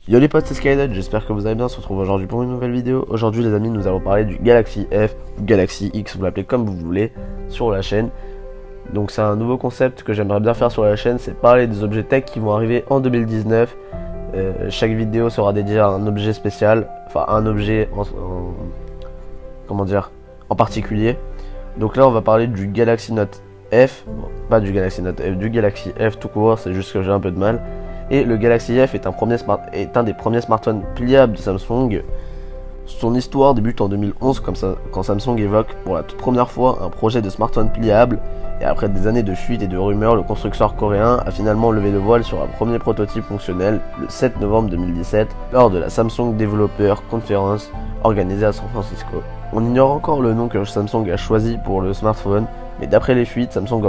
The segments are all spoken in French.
Yo les potes, c'est Skynet, j'espère que vous allez bien, on se retrouve aujourd'hui pour une nouvelle vidéo. Aujourd'hui les amis, nous allons parler du Galaxy F ou Galaxy X, vous l'appelez comme vous voulez, sur la chaîne. Donc c'est un nouveau concept que j'aimerais bien faire sur la chaîne, c'est parler des objets tech qui vont arriver en 2019. Chaque vidéo sera dédiée à un objet spécial, enfin un objet en particulier. Donc là on va parler du Galaxy Note F, bon, pas du Galaxy Note F, du Galaxy F tout court, c'est juste que j'ai un peu de mal. Et le Galaxy F est un des premiers smartphones pliables de Samsung. Son histoire débute en 2011 quand Samsung évoque pour la toute première fois un projet de smartphone pliable. Et après des années de fuites et de rumeurs, le constructeur coréen a finalement levé le voile sur un premier prototype fonctionnel le 7 novembre 2017 lors de la Samsung Developer Conference organisée à San Francisco. On ignore encore le nom que Samsung a choisi pour le smartphone, mais d'après les fuites, Samsung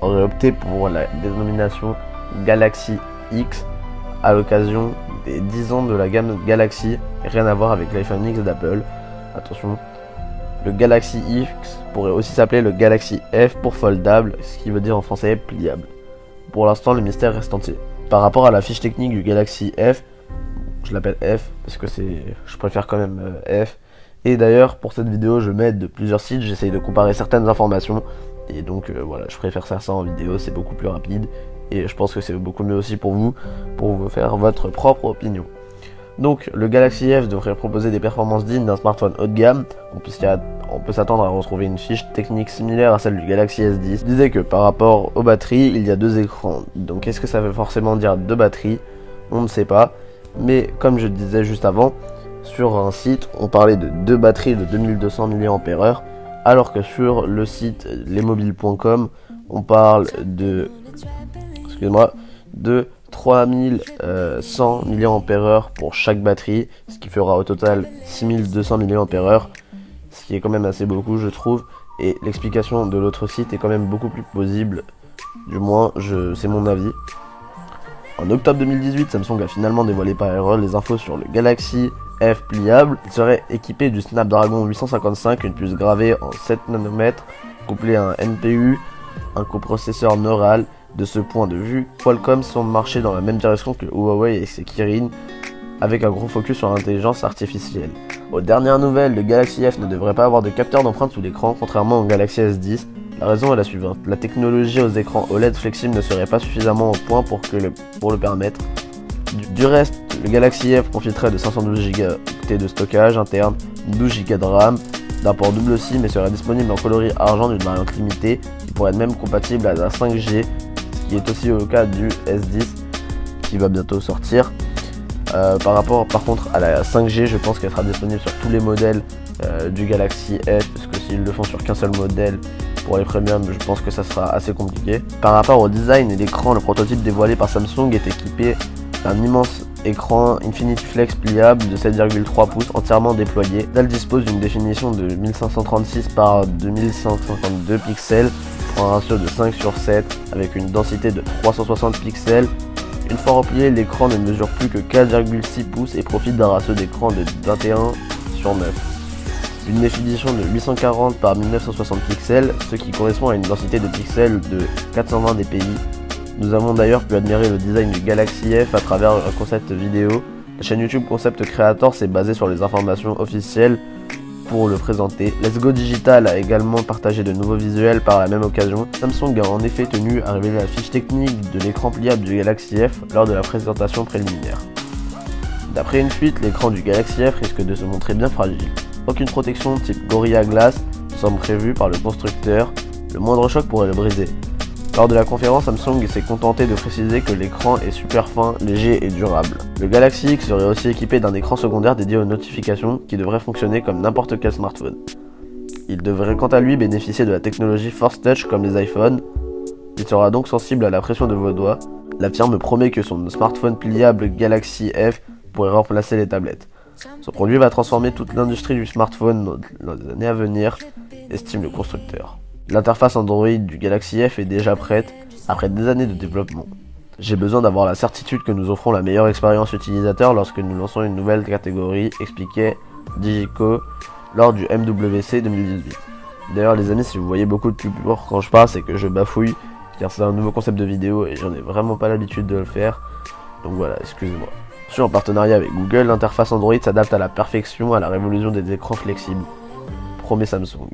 aurait opté pour la dénomination Galaxy X à l'occasion des 10 ans de la gamme Galaxy, et rien à voir avec l'iPhone X d'Apple. Attention, le Galaxy X pourrait aussi s'appeler le Galaxy F pour foldable, ce qui veut dire en français pliable. Pour l'instant, le mystère reste entier. Par rapport à la fiche technique du Galaxy F, je l'appelle F parce que je préfère quand même F. Et d'ailleurs, pour cette vidéo, je m'aide de plusieurs sites, j'essaye de comparer certaines informations. Et donc voilà, je préfère faire ça en vidéo, c'est beaucoup plus rapide. Et je pense que c'est beaucoup mieux aussi pour vous faire votre propre opinion. Donc le Galaxy F devrait proposer des performances dignes d'un smartphone haut de gamme. On peut s'attendre à retrouver une fiche technique similaire à celle du Galaxy S10. Je disais que par rapport aux batteries, il y a deux écrans. Donc est-ce que ça veut forcément dire deux batteries? On ne sait pas. Mais comme je disais juste avant, sur un site, on parlait de deux batteries de 2200 mAh, alors que sur le site lesmobiles.com, on parle de 3100 mAh pour chaque batterie, ce qui fera au total 6200 mAh, ce qui est quand même assez beaucoup je trouve, et l'explication de l'autre site est quand même beaucoup plus plausible, du moins c'est mon avis. En octobre 2018, Samsung a finalement dévoilé par erreur les infos sur le Galaxy F pliable. Il serait équipé du Snapdragon 855, une puce gravée en 7 nanomètres, couplée à un NPU, un coprocesseur neural. De ce point de vue, Qualcomm semble marcher dans la même direction que Huawei et ses Kirin, avec un gros focus sur l'intelligence artificielle. Aux dernières nouvelles, le Galaxy F ne devrait pas avoir de capteur d'empreinte sous l'écran, contrairement au Galaxy S10. La raison est la suivante: la technologie aux écrans OLED flexibles ne serait pas suffisamment au point pour le permettre. Du reste, le Galaxy F profiterait de 512 Go de stockage interne, 12 Go de RAM, d'un port double SIM et serait disponible en coloris argent d'une variante limitée qui pourrait être même compatible à la 5G, qui est aussi au cas du S10 qui va bientôt sortir. Par contre à la 5G, je pense qu'elle sera disponible sur tous les modèles du Galaxy F, parce que s'ils le font sur qu'un seul modèle pour les premium, je pense que ça sera assez compliqué. Par rapport au design et l'écran, le prototype dévoilé par Samsung est équipé d'un immense écran Infinity Flex pliable de 7,3 pouces entièrement déployé. Elle dispose d'une définition de 1536 par 2152 pixels pour un ratio de 5/7 avec une densité de 360 pixels. Une fois replié, l'écran ne mesure plus que 4,6 pouces et profite d'un ratio d'écran de 21/9. Une définition de 840 par 1960 pixels, ce qui correspond à une densité de pixels de 420 dpi. Nous avons d'ailleurs pu admirer le design du Galaxy F à travers un concept vidéo. La chaîne YouTube Concept Creator s'est basée sur les informations officielles pour le présenter. Let's Go Digital a également partagé de nouveaux visuels par la même occasion. Samsung a en effet tenu à révéler la fiche technique de l'écran pliable du Galaxy F lors de la présentation préliminaire. D'après une fuite, l'écran du Galaxy F risque de se montrer bien fragile. Aucune protection type Gorilla Glass semble prévue par le constructeur, le moindre choc pourrait le briser. Lors de la conférence, Samsung s'est contenté de préciser que l'écran est super fin, léger et durable. Le Galaxy X serait aussi équipé d'un écran secondaire dédié aux notifications qui devrait fonctionner comme n'importe quel smartphone. Il devrait quant à lui bénéficier de la technologie Force Touch comme les iPhones. Il sera donc sensible à la pression de vos doigts. La firme promet que son smartphone pliable Galaxy F pourrait remplacer les tablettes. Ce produit va transformer toute l'industrie du smartphone dans les années à venir, estime le constructeur. L'interface Android du Galaxy F est déjà prête, après des années de développement. J'ai besoin d'avoir la certitude que nous offrons la meilleure expérience utilisateur lorsque nous lançons une nouvelle catégorie, expliquait Digico lors du MWC 2018. D'ailleurs les amis, si vous voyez beaucoup de pubs quand je parle, c'est que je bafouille, car c'est un nouveau concept de vidéo et j'en ai vraiment pas l'habitude de le faire. Donc voilà, excusez-moi. Conçu en partenariat avec Google, l'interface Android s'adapte à la perfection à la révolution des écrans flexibles, promet Samsung.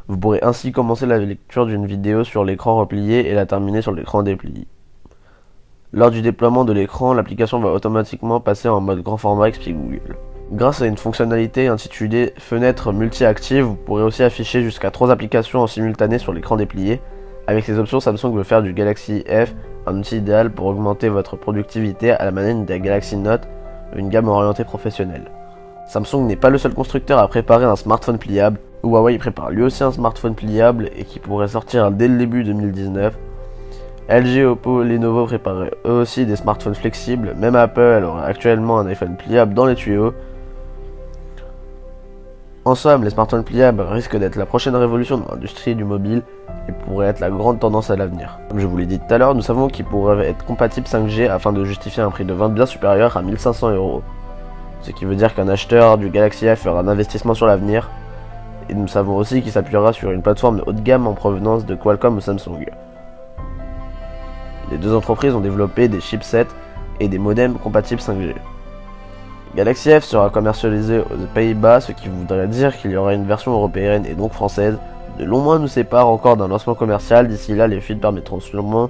Vous pourrez ainsi commencer la lecture d'une vidéo sur l'écran replié et la terminer sur l'écran déplié. Lors du déploiement de l'écran, l'application va automatiquement passer en mode grand format, explique Google. Grâce à une fonctionnalité intitulée Fenêtre multi-active, vous pourrez aussi afficher jusqu'à 3 applications en simultané sur l'écran déplié. Avec ces options, Samsung veut faire du Galaxy F un outil idéal pour augmenter votre productivité à la manière des Galaxy Note, une gamme orientée professionnelle. Samsung n'est pas le seul constructeur à préparer un smartphone pliable. Huawei prépare lui aussi un smartphone pliable et qui pourrait sortir dès le début 2019. LG, Oppo, Lenovo préparent eux aussi des smartphones flexibles. Même Apple aurait actuellement un iPhone pliable dans les tuyaux. En somme, les smartphones pliables risquent d'être la prochaine révolution de l'industrie du mobile et pourraient être la grande tendance à l'avenir. Comme je vous l'ai dit tout à l'heure, nous savons qu'ils pourraient être compatibles 5G afin de justifier un prix de vente bien supérieur à 1 500 €. Ce qui veut dire qu'un acheteur du Galaxy F fera un investissement sur l'avenir. Et nous savons aussi qu'il s'appuiera sur une plateforme de haut de gamme en provenance de Qualcomm ou Samsung. Les deux entreprises ont développé des chipsets et des modems compatibles 5G. Galaxy F sera commercialisé aux Pays-Bas, ce qui voudrait dire qu'il y aura une version européenne et donc française. De longs mois nous séparent encore d'un lancement commercial, d'ici là les fuites permettront sûrement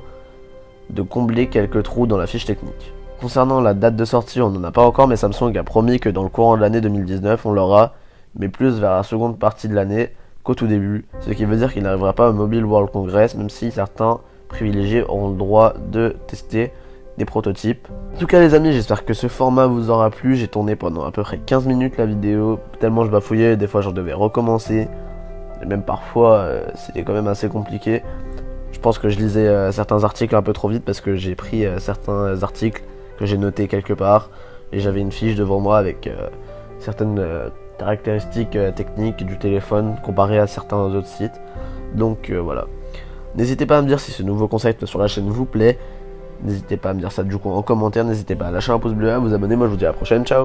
de combler quelques trous dans la fiche technique. Concernant la date de sortie, on n'en a pas encore, mais Samsung a promis que dans le courant de l'année 2019 on l'aura, mais plus vers la seconde partie de l'année qu'au tout début, ce qui veut dire qu'il n'arrivera pas au Mobile World Congress, même si certains privilégiés auront le droit de tester des prototypes. En tout cas les amis, j'espère que ce format vous aura plu. J'ai tourné pendant à peu près 15 minutes la vidéo, tellement je bafouillais, des fois j'en devais recommencer, et même parfois c'était quand même assez compliqué. Je pense que je lisais certains articles un peu trop vite parce que j'ai pris certains articles que j'ai notés quelque part et j'avais une fiche devant moi avec certaines caractéristiques techniques du téléphone comparé à certains autres sites. Donc voilà. N'hésitez pas à me dire si ce nouveau concept sur la chaîne vous plaît. N'hésitez pas à me dire ça du coup en commentaire. N'hésitez pas à lâcher un pouce bleu, à vous abonner. Moi je vous dis à la prochaine. Ciao.